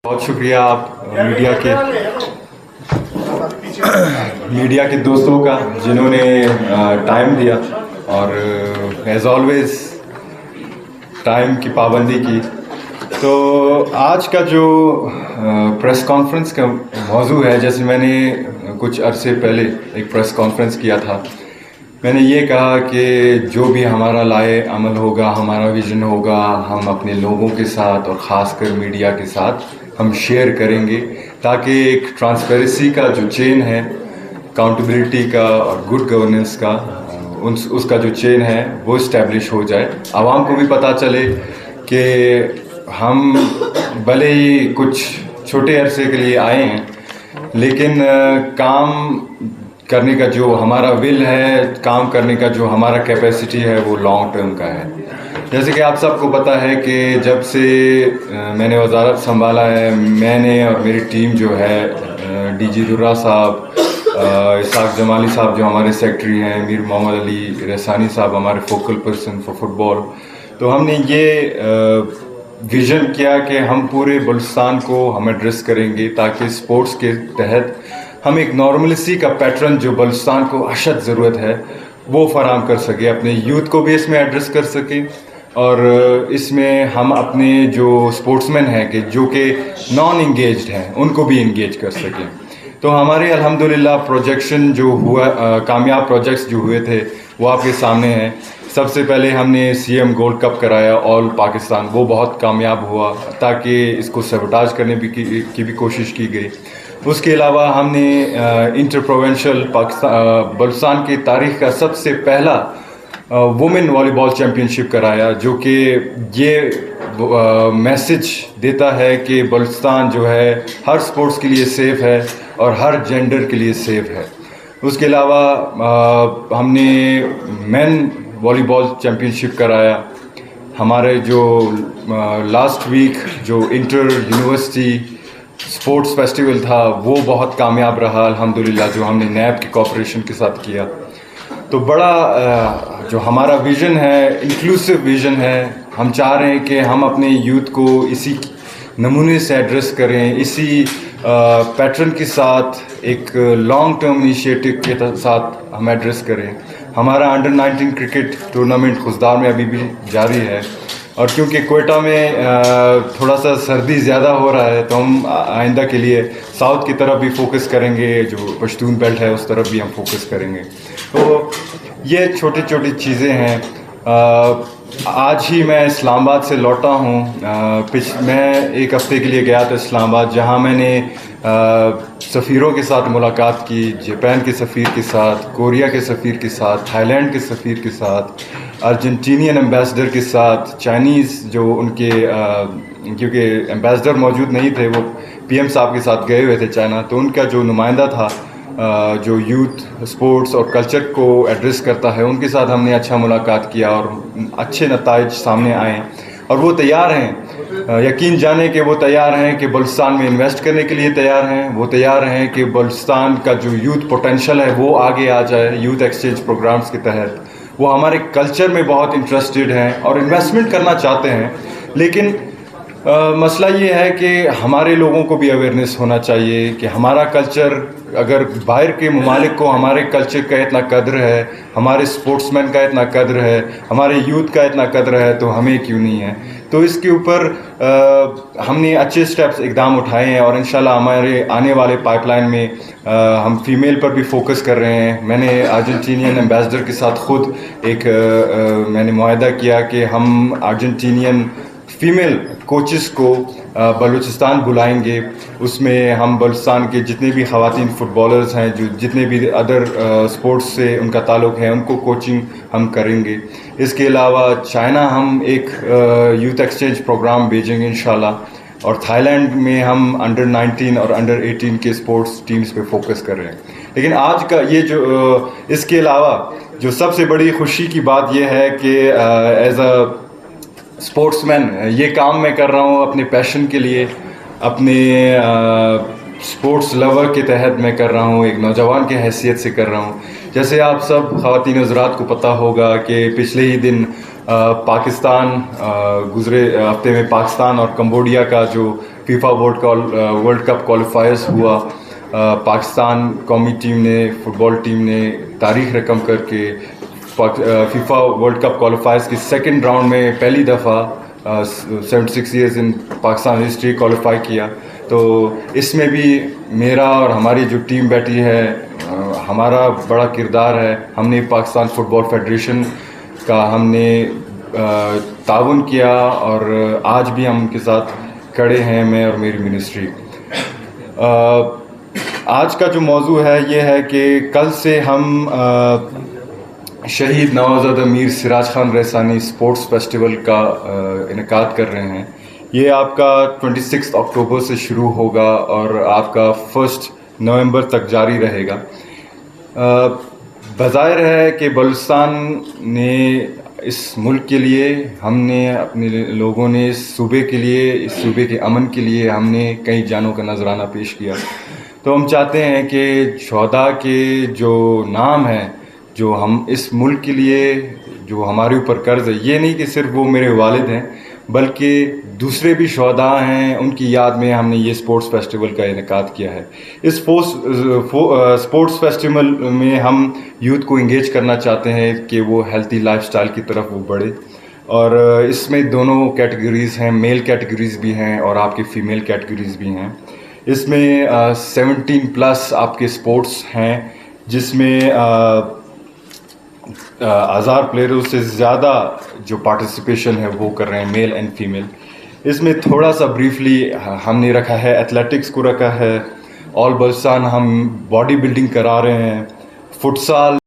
बहुत शुक्रिया आप मीडिया के दोस्तों का जिन्होंने टाइम दिया और एज ऑलवेज टाइम की पाबंदी की। तो आज का जो प्रेस कॉन्फ्रेंस का मौजू है, जैसे मैंने कुछ अरसे पहले एक प्रेस कॉन्फ्रेंस किया था, मैंने ये कहा कि जो भी हमारा लाए अमल होगा, हमारा विज़न होगा, हम अपने लोगों के साथ और ख़ासकर मीडिया के साथ हम शेयर करेंगे, ताकि एक ट्रांसपेरेंसी का जो चेन है, अकाउंटेबिलिटी का और गुड गवर्नेंस का उसका जो चेन है वो इस्टेब्लिश हो जाए। आवाम को भी पता चले कि हम भले ही कुछ छोटे अरसे के लिए आए हैं, लेकिन काम करने का जो हमारा विल है, काम करने का जो हमारा कैपेसिटी है, वो लॉन्ग टर्म का है। जैसे कि आप सबको पता है कि जब से मैंने वजारत संभाला है, मैंने और मेरी टीम जो है, डीजी दुर्रा साहब, इसाक जमाली साहब जो हमारे सेक्रेटरी हैं, मीर मोहम्मद अली रहसानी साहब हमारे फोकल पर्सन फॉर फुटबॉल, तो हमने ये विज़न किया कि हम पूरे बलूचिस्तान को हम एड्रेस करेंगे, ताकि स्पोर्ट्स के तहत हम एक नॉर्मलिसी का पैटर्न जो बलूचिस्तान को अशद ज़रूरत है वो फराम कर सके, अपने यूथ को भी इसमें एड्रेस कर सके और इसमें हम अपने जो स्पोर्ट्समैन हैं कि जो कि नॉन इंगेज्ड हैं उनको भी इंगेज कर सकें। तो हमारे अल्हम्दुलिल्लाह प्रोजेक्शन जो हुआ, कामयाब प्रोजेक्ट्स जो हुए थे वो आपके सामने हैं। सबसे पहले हमने सीएम गोल्ड कप कराया ऑल पाकिस्तान, वो बहुत कामयाब हुआ, ताकि इसको सबोटाज करने की भी कोशिश की गई। उसके अलावा हमने इंटर प्रोविंशियल बलूचिस्तान की तारीख़ का सबसे पहला वुमेन वॉलीबॉल चैम्पियनशिप कराया, जो कि ये मैसेज देता है कि बलूचिस्तान जो है हर स्पोर्ट्स के लिए सेफ़ है और हर जेंडर के लिए सेफ़ है। उसके अलावा हमने मेन वॉलीबॉल चैम्पियनशिप कराया। हमारे जो लास्ट वीक जो इंटर यूनिवर्सिटी स्पोर्ट्स फेस्टिवल था वो बहुत कामयाब रहा अल्हम्दुलिल्लाह, जो हमने नैब के कॉपरेशन के साथ किया। तो बड़ा जो हमारा विज़न है, इंक्लूसिव विज़न है। हम चाह रहे हैं कि हम अपने यूथ को इसी नमूने से एड्रेस करें, इसी पैटर्न के साथ एक लॉन्ग टर्म इनिशिएटिव के साथ हम एड्रेस करें। हमारा अंडर 19 क्रिकेट टूर्नामेंट खुशदार में अभी भी जारी है, और क्योंकि कोयटा में थोड़ा सा सर्दी ज़्यादा हो रहा है, तो हम आइंदा के लिए साउथ की तरफ भी फोकस करेंगे, जो पश्तून बेल्ट है उस तरफ भी हम फोकस करेंगे। तो ये छोटी छोटी चीज़ें हैं। आज ही मैं इस्लामाबाद से लौटा हूँ। मैं एक हफ़्ते के लिए गया था इस्लामाबाद, जहाँ मैंने सफ़ीरों के साथ मुलाकात की, जापान के सफ़ीर के साथ, कोरिया के सफ़ीर के साथ, थाईलैंड के सफ़ीर के साथ, अर्जेंटीनियन एम्बेसडर के साथ, चाइनीज़ जो उनके क्योंकि एम्बेसडर मौजूद नहीं थे, वो पीएम साहब के साथ गए हुए थे चाइना, तो उनका जो नुमाइंदा था जो यूथ स्पोर्ट्स और कल्चर को एड्रेस करता है, उनके साथ हमने अच्छा मुलाकात किया और अच्छे नताइज सामने आए। और वो तैयार हैं, यकीन जाने कि वो तैयार हैं कि बलूचिस्तान में इन्वेस्ट करने के लिए तैयार हैं। वो तैयार हैं कि बलूचिस्तान का जो यूथ पोटेंशियल है वो आगे आ जाए। यूथ एक्सचेंज प्रोग्राम्स के तहत वो हमारे कल्चर में बहुत इंटरेस्टेड हैं और इन्वेस्टमेंट करना चाहते हैं, लेकिन मसला ये है कि हमारे लोगों को भी अवेयरनेस होना चाहिए कि हमारा कल्चर, अगर बाहर के ममालिक को हमारे कल्चर का इतना कद्र है, हमारे स्पोर्ट्समैन का इतना कद्र है, हमारे यूथ का इतना कद्र है, तो हमें क्यों नहीं है। तो इसके ऊपर हमने अच्छे स्टेप्स इकदाम उठाए हैं और इंशाल्लाह हमारे आने वाले पाइपलाइन में हम फीमेल पर भी फोकस कर रहे हैं। मैंने अर्जेंटीनियन एम्बेसडर के साथ ख़ुद एक मैंने मुआहदा किया कि हम अर्जेंटीनियन फीमेल कोचेस को बलूचिस्तान बुलाएंगे। उसमें हम बलूचिस्तान के जितने भी ख़वातीन फ़ुटबॉलर्स हैं, जो जितने भी अदर स्पोर्ट्स से उनका ताल्लुक़ है, उनको कोचिंग हम करेंगे। इसके अलावा चाइना हम एक यूथ एक्सचेंज प्रोग्राम भेजेंगे इंशाल्लाह, और थाईलैंड में हम अंडर 19 और अंडर 18 के स्पोर्ट्स टीम्स पे फोकस कर रहे हैं। लेकिन आज का ये जो इसके अलावा जो सबसे बड़ी खुशी की बात यह है कि एज अ स्पोर्ट्समैन ये काम मैं कर रहा हूँ अपने पैशन के लिए, अपने स्पोर्ट्स लवर के तहत मैं कर रहा हूँ, एक नौजवान की हैसियत से कर रहा हूँ। जैसे आप सब ख़वातीन हज़रात को पता होगा कि पिछले ही दिन पाकिस्तान गुज़रे हफ्ते में पाकिस्तान और कंबोडिया का जो फीफा वर्ल्ड कप क्वालिफायर्स हुआ, पाकिस्तान कौमी टीम ने, फुटबॉल टीम ने तारीख रकम करके फीफा वर्ल्ड कप क्वालिफायर्स की सेकंड राउंड में पहली दफ़ा 76 years in Pakistan history qualify किया। तो इसमें भी मेरा और हमारी जो टीम बैठी है, हमारा बड़ा किरदार है। हमने पाकिस्तान फुटबॉल फेडरेशन का हमने ताउन किया और आज भी हम उनके साथ खड़े हैं, मैं और मेरी मिनिस्ट्री। आज का जो मौजू है ये है कि कल से हम शहीद नवाज़ादा मीर सिराज खान रैसानी स्पोर्ट्स फेस्टिवल का इनेकाद कर रहे हैं। ये आपका 26 अक्टूबर से शुरू होगा और आपका 1 नवंबर तक जारी रहेगा। बज़ाहिर है कि बलूचिस्तान ने, इस मुल्क के लिए, हमने अपने लोगों ने इस सूबे के लिए, इस सूबे के अमन के लिए हमने कई जानों का नजराना पेश किया। तो हम चाहते हैं कि शहदा के जो नाम है, जो हम इस मुल्क के लिए, जो हमारे ऊपर कर्ज है, ये नहीं कि सिर्फ वो मेरे वालिद हैं बल्कि दूसरे भी शहदा हैं, उनकी याद में हमने ये स्पोर्ट्स फेस्टिवल का इनेकाद किया है। इस स्पोर्ट्स फेस्टिवल में हम यूथ को इंगेज करना चाहते हैं कि वो हेल्थी लाइफस्टाइल की तरफ वो बढ़े, और इसमें दोनों कैटेगरीज़ हैं, मेल कैटेगरीज़ भी हैं और आपके फ़ीमेल कैटेगरीज़ भी हैं। इसमें 17+ आपके स्पोर्ट्स हैं, जिसमें 1000 प्लेयरों से ज़्यादा जो पार्टिसिपेशन है वो कर रहे हैं, मेल एंड फीमेल। इसमें थोड़ा सा ब्रीफली हमने रखा है, एथलेटिक्स को रखा है, ऑल बलूचिस्तान हम बॉडी बिल्डिंग करा रहे हैं, फुटसाल